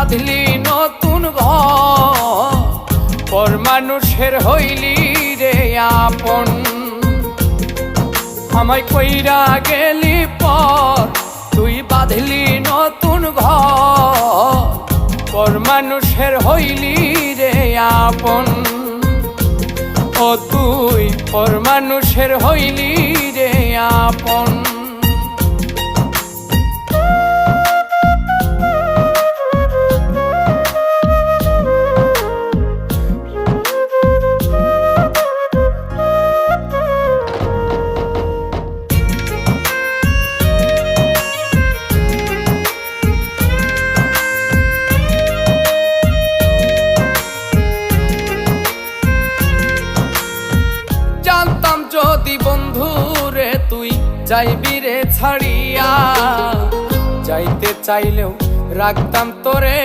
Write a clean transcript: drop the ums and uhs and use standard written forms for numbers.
বাঁধলি নতুন ঘর, পর মানুষের হইলি রে আপন। আমায় কইরা গেলি পর, তুই বাঁধলি নতুন ঘর, পর মানুষের হইলি রে আপন। ও তুই পর মানুষের হইলি রে আপন। জানতাম যদি বন্ধু রে তুই যাইবি রে ছাড়িয়া, যাইতে চাইলেও রাখতাম তোরে